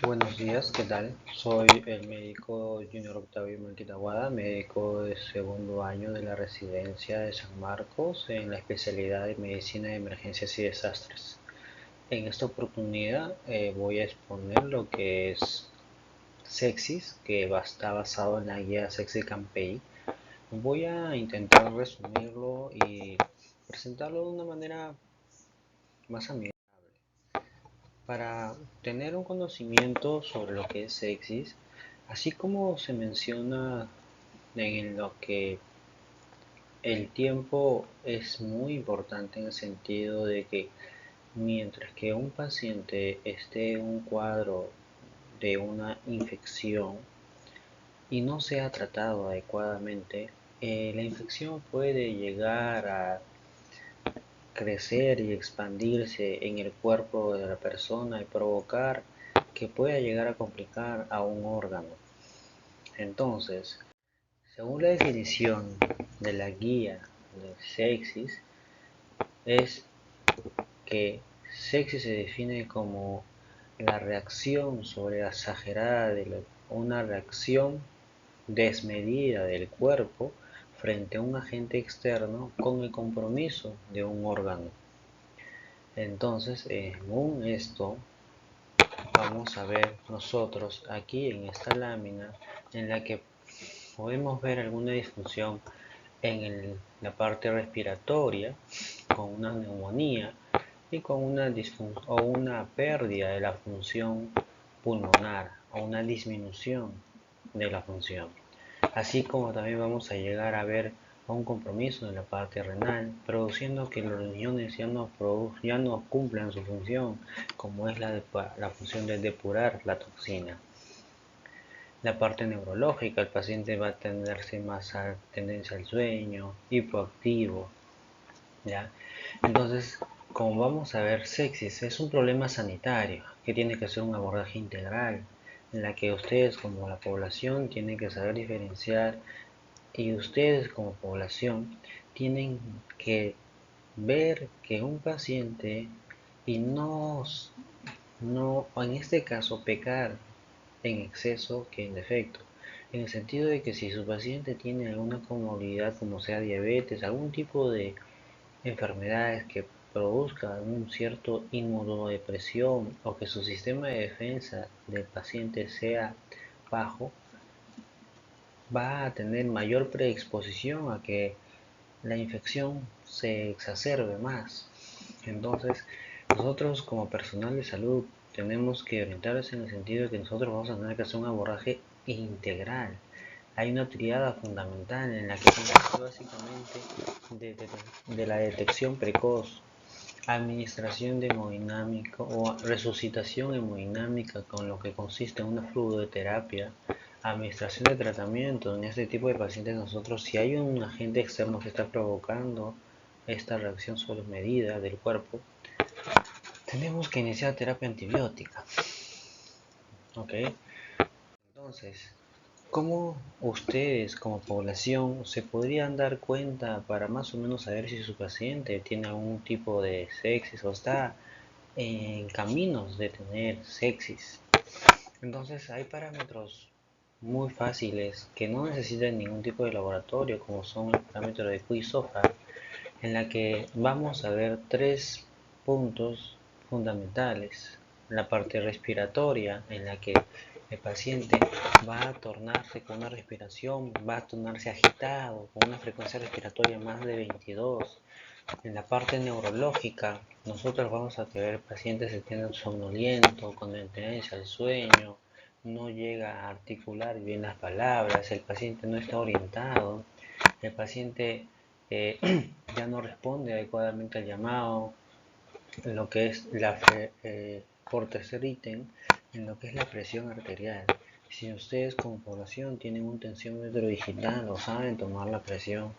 Buenos días, ¿qué tal? Soy el médico Junior Octavio Melquitaguada, médico de segundo año de la residencia de San Marcos en la especialidad de Medicina de Emergencias y Desastres. En esta oportunidad voy a exponer lo que es Sepsis, que está basado en la guía Sepsis Campaign. Voy a intentar resumirlo y presentarlo de una manera más amigable. Para tener un conocimiento sobre lo que es sepsis, así como se menciona en lo que el tiempo es muy importante en el sentido de que mientras que un paciente esté en un cuadro de una infección y no sea tratado adecuadamente, la infección puede llegar a crecer y expandirse en el cuerpo de la persona y provocar que pueda llegar a complicar a un órgano. Entonces, según la definición de la guía de sepsis, es que sepsis se define como la reacción sobre exagerada de una reacción desmedida del cuerpo frente a un agente externo con el compromiso de un órgano. Entonces, según esto, vamos a ver nosotros aquí en esta lámina en la que podemos ver alguna disfunción en la parte respiratoria con una neumonía y con una pérdida de la función pulmonar o una disminución de la función. Así como también vamos a llegar a ver un compromiso en la parte renal, produciendo que los riñones ya no cumplan su función, como es la función de depurar la toxina. La parte neurológica, el paciente va a tenerse más tendencia al sueño, hipoactivo, ¿ya? Entonces, como vamos a ver, sepsis es un problema sanitario que tiene que ser un abordaje integral, en la que ustedes como la población tienen que saber diferenciar y ustedes como población tienen que ver que un paciente y no en este caso pecar en exceso que en defecto, en el sentido de que si su paciente tiene alguna comorbilidad como sea diabetes, algún tipo de enfermedades que produzca un cierto inmunodepresión o que su sistema de defensa del paciente sea bajo, va a tener mayor predisposición a que la infección se exacerbe más. Entonces, nosotros como personal de salud tenemos que orientarnos en el sentido de que nosotros vamos a tener que hacer un abordaje integral. Hay una triada fundamental en la que consiste básicamente de la detección precoz, administración de hemodinámico o resucitación hemodinámica, con lo que consiste en una fluidoterapia, administración de tratamiento. En este tipo de pacientes nosotros, si hay un agente externo que está provocando esta reacción sobre medida del cuerpo, tenemos que iniciar terapia antibiótica. ¿Ok? Entonces, ¿cómo ustedes como población se podrían dar cuenta para más o menos saber si su paciente tiene algún tipo de sepsis o está en caminos de tener sepsis? Entonces hay parámetros muy fáciles que no necesitan ningún tipo de laboratorio, como son el parámetro de Quizoffa, en la que vamos a ver tres puntos fundamentales. La parte respiratoria, en la que el paciente va a tornarse con una respiración, va a tornarse agitado, con una frecuencia respiratoria más de 22. En la parte neurológica, nosotros vamos a tener pacientes que tienen somnoliento, con tendencia al sueño, no llega a articular bien las palabras, el paciente no está orientado, el paciente eh, ya no responde adecuadamente al llamado, en lo que es por tercer ítem, en lo que es la presión arterial. Si ustedes como población tienen un tensiómetro digital o saben tomar la presión,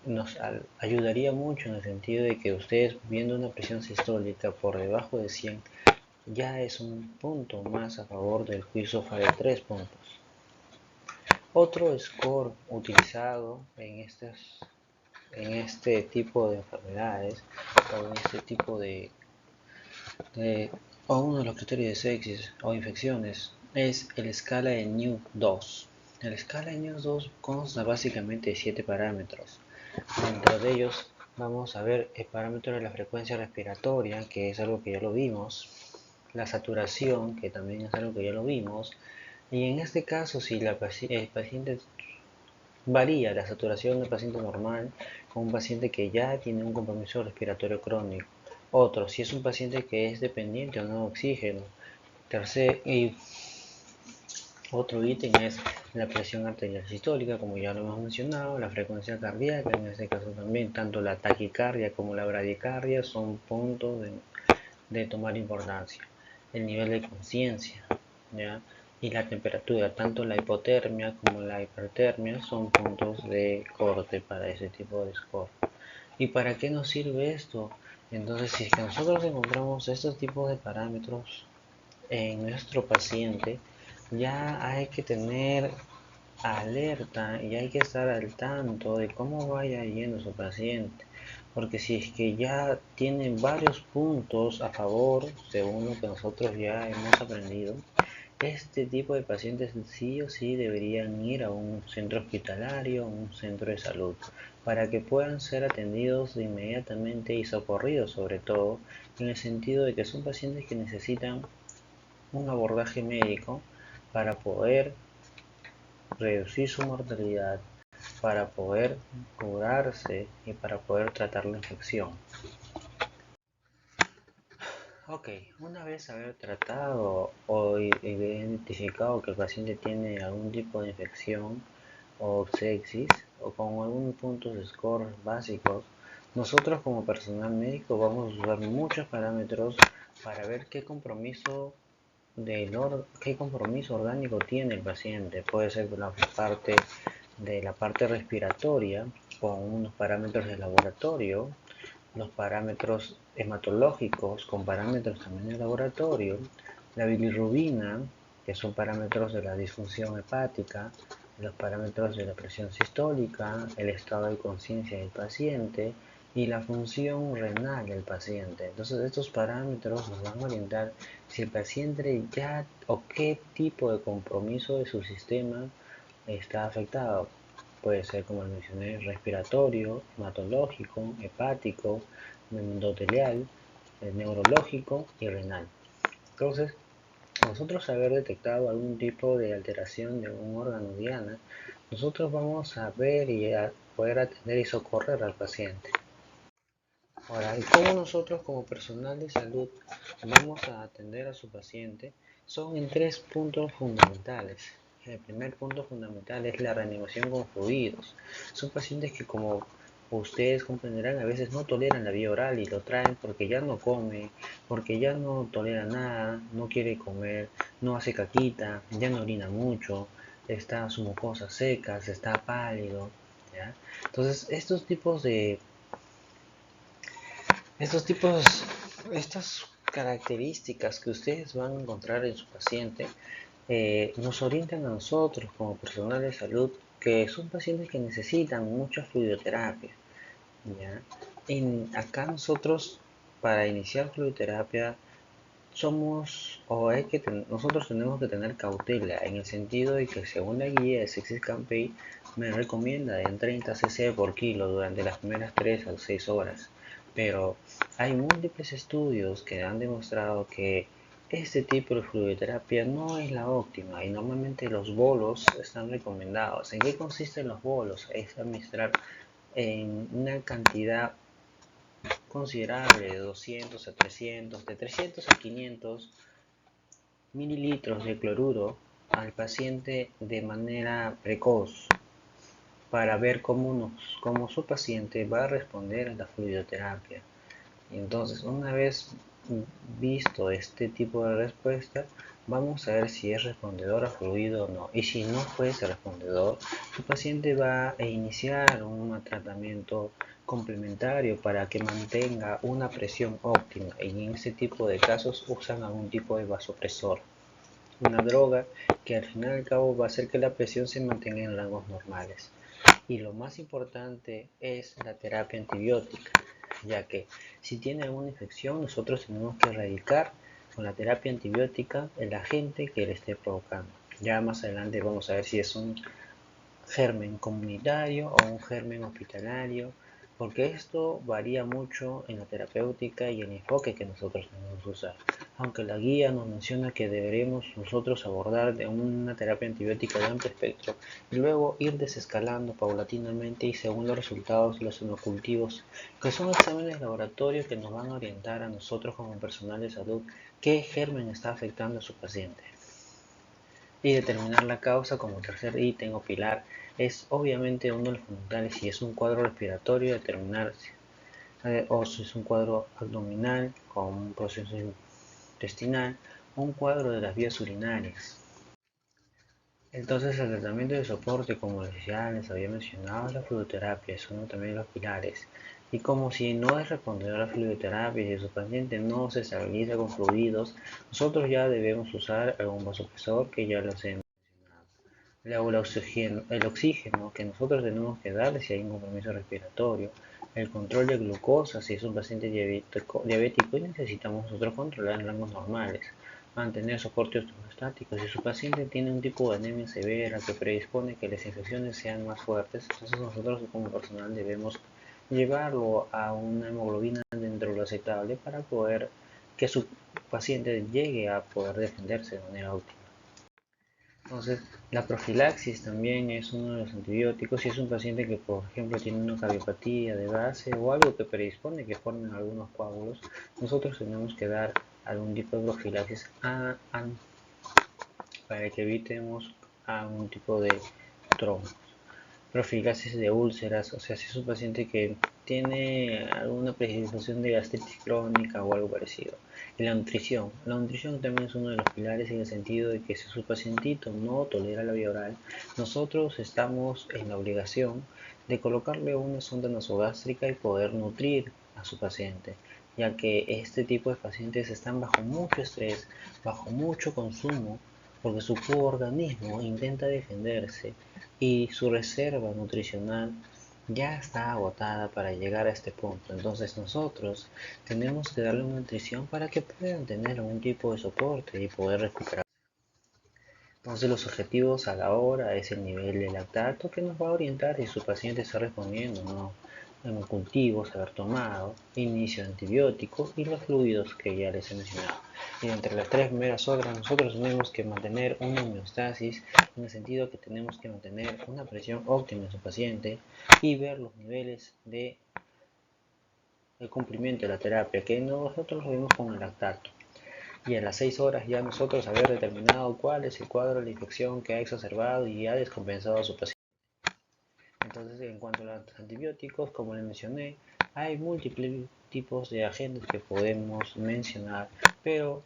nos ayudaría mucho en el sentido de que ustedes viendo una presión sistólica por debajo de 100 ya es un punto más a favor del Quizoffa de 3 puntos. Otro score utilizado en este tipo de enfermedades o en este tipo de o uno de los criterios de sepsis o infecciones es el escala de News 2. La escala de News 2 consta básicamente de 7 parámetros. Dentro de ellos vamos a ver el parámetro de la frecuencia respiratoria, que es algo que ya lo vimos, la saturación, que también es algo que ya lo vimos, y en este caso si el paciente varía la saturación del paciente normal con un paciente que ya tiene un compromiso respiratorio crónico. Otro, si es un paciente que es dependiente o no de oxígeno. Y otro ítem es la presión arterial sistólica, como ya lo hemos mencionado, la frecuencia cardíaca, en este caso también, tanto la taquicardia como la bradicardia son puntos de tomar importancia. El nivel de conciencia, ¿ya? Y la temperatura, tanto la hipotermia como la hipertermia son puntos de corte para ese tipo de score. ¿Y para qué nos sirve esto? Entonces, si es que nosotros encontramos estos tipos de parámetros en nuestro paciente, ya hay que tener alerta y hay que estar al tanto de cómo vaya yendo su paciente. Porque si es que ya tiene varios puntos a favor, según lo que nosotros ya hemos aprendido, este tipo de pacientes sí o sí deberían ir a un centro hospitalario, a un centro de salud, para que puedan ser atendidos de inmediatamente y socorridos sobre todo, en el sentido de que son pacientes que necesitan un abordaje médico para poder reducir su mortalidad, para poder curarse y para poder tratar la infección. Ok, una vez haber tratado o identificado que el paciente tiene algún tipo de infección o sepsis o con algunos puntos de score básicos, nosotros como personal médico vamos a usar muchos parámetros para ver qué compromiso orgánico tiene el paciente. Puede ser de la parte respiratoria con unos parámetros de laboratorio, los parámetros hematológicos con parámetros también de laboratorio, la bilirrubina, que son parámetros de la disfunción hepática, los parámetros de la presión sistólica, el estado de conciencia del paciente y la función renal del paciente. Entonces estos parámetros nos van a orientar si el paciente ya o qué tipo de compromiso de su sistema está afectado. Puede ser, como mencioné, respiratorio, hematológico, hepático, endotelial, neurológico y renal. Entonces, nosotros haber detectado algún tipo de alteración de un órgano diana, nosotros vamos a ver y a poder atender y socorrer al paciente. Ahora, ¿y cómo nosotros como personal de salud vamos a atender a su paciente? Son en 3 puntos fundamentales. El primer punto fundamental es la reanimación con fluidos. Son pacientes que, como ustedes comprenderán, a veces no toleran la vía oral y lo traen porque ya no come, porque ya no tolera nada, no quiere comer, no hace caquita, ya no orina mucho, está su mucosa seca, está pálido, ¿ya? Entonces, estas características que ustedes van a encontrar en su paciente nos orientan a nosotros como personal de salud que son pacientes que necesitan mucha fluidoterapia, ¿ya? Acá nosotros, para iniciar fluidoterapia, nosotros tenemos que tener cautela en el sentido de que según la guía de Sepsis Campaign me recomienda en 30 cc por kilo durante las primeras 3 a 6 horas, pero hay múltiples estudios que han demostrado que este tipo de fluidoterapia no es la óptima y normalmente los bolos están recomendados. ¿En qué consisten los bolos? Es administrar en una cantidad considerable de 200 a 300, de 300 a 500 mililitros de cloruro al paciente de manera precoz para ver cómo su paciente va a responder a la fluidoterapia. Y entonces, una vez visto este tipo de respuesta, vamos a ver si es respondedor a fluido o no. Y si no fuese respondedor, su paciente va a iniciar un tratamiento complementario para que mantenga una presión óptima. Y en este tipo de casos usan algún tipo de vasopresor, una droga que al final y al cabo va a hacer que la presión se mantenga en rangos normales. Y lo más importante es la terapia antibiótica, ya que si tiene alguna infección nosotros tenemos que erradicar con la terapia antibiótica el agente que le esté provocando. Ya más adelante vamos a ver si es un germen comunitario o un germen hospitalario, porque esto varía mucho en la terapéutica y el enfoque que nosotros tenemos que usar. Aunque la guía nos menciona que deberemos nosotros abordar de una terapia antibiótica de amplio espectro y luego ir desescalando paulatinamente y según los resultados de los inocultivos, que son exámenes de laboratorio que nos van a orientar a nosotros como personal de salud qué germen está afectando a su paciente. Y determinar la causa como tercer ítem o pilar es obviamente uno de los fundamentales. Si es un cuadro respiratorio, determinar o si es un cuadro abdominal con un proceso intestinal o un cuadro de las vías urinarias. Entonces el tratamiento de soporte, como ya les había mencionado, es la fluidoterapia, es uno también de los pilares. Y como si no es responder a la fluidoterapia y si su paciente no se estabiliza con fluidos, nosotros ya debemos usar algún vasopresor que ya los he Luego el oxígeno que nosotros tenemos que darle si hay un compromiso respiratorio, el control de glucosa si es un paciente diabético y necesitamos nosotros controlar en rangos normales, mantener soporte ortostático. Si su paciente tiene un tipo de anemia severa que predispone que las infecciones sean más fuertes, entonces nosotros como personal debemos llevarlo a una hemoglobina dentro de lo aceptable para poder que su paciente llegue a poder defenderse de manera óptima. Entonces, la profilaxis también es uno de los antibióticos. Si es un paciente que, por ejemplo, tiene una cardiopatía de base o algo que predispone que formen algunos coágulos, nosotros tenemos que dar algún tipo de profilaxis para que evitemos algún tipo de trombos. Profilaxis de úlceras, o sea, si es un paciente que tiene alguna predisposición de gastritis crónica o algo parecido. Y la nutrición también es uno de los pilares en el sentido de que si su pacientito no tolera la vía oral, nosotros estamos en la obligación de colocarle una sonda nasogástrica y poder nutrir a su paciente, ya que este tipo de pacientes están bajo mucho estrés, bajo mucho consumo, porque su organismo intenta defenderse y su reserva nutricional ya está agotada para llegar a este punto. Entonces nosotros tenemos que darle una nutrición para que puedan tener algún tipo de soporte y poder recuperar. Entonces los objetivos a la hora es el nivel de lactato que nos va a orientar si su paciente está respondiendo o no. En cultivos, haber tomado, inicio de antibióticos y los fluidos que ya les he mencionado. Y entre las 3 primeras horas nosotros tenemos que mantener una homeostasis en el sentido que tenemos que mantener una presión óptima en su paciente y ver los niveles de el cumplimiento de la terapia que nosotros lo vemos con el lactato. Y a las 6 horas ya nosotros haber determinado cuál es el cuadro de la infección que ha exacerbado y ha descompensado a su paciente. Entonces, en cuanto a los antibióticos, como les mencioné, hay múltiples tipos de agentes que podemos mencionar, pero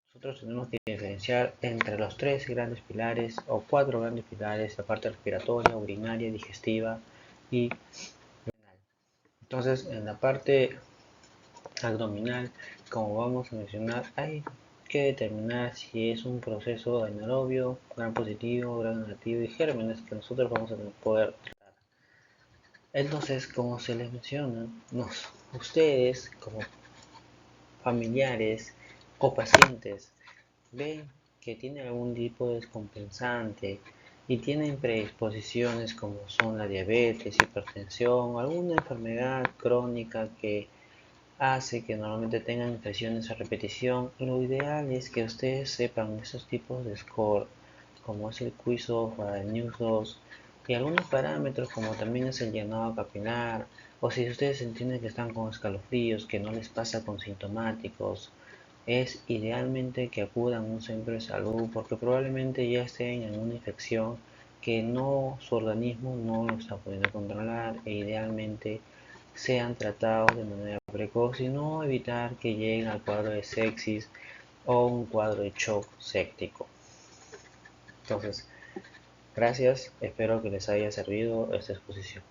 nosotros tenemos que diferenciar entre los 3 grandes pilares o 4 grandes pilares, la parte respiratoria, urinaria, digestiva y renal. Entonces, en la parte abdominal, como vamos a mencionar, hay que determinar si es un proceso anaerobio, gran positivo, gran negativo y gérmenes que nosotros vamos a poder tratar. Entonces, como se les menciona, ustedes como familiares o pacientes ven que tienen algún tipo de descompensante y tienen predisposiciones como son la diabetes, hipertensión, alguna enfermedad crónica que hace que normalmente tengan infecciones a repetición, lo ideal es que ustedes sepan esos tipos de score, como es el Quiz-Off, el News-2, y algunos parámetros como también es el llenado capilar, o si ustedes entienden que están con escalofríos, que no les pasa con sintomáticos, es idealmente que acudan a un centro de salud porque probablemente ya estén en una infección que su organismo no lo está pudiendo controlar e idealmente sean tratados de manera precoz y no evitar que lleguen al cuadro de sepsis o un cuadro de shock séptico. Entonces, gracias, espero que les haya servido esta exposición.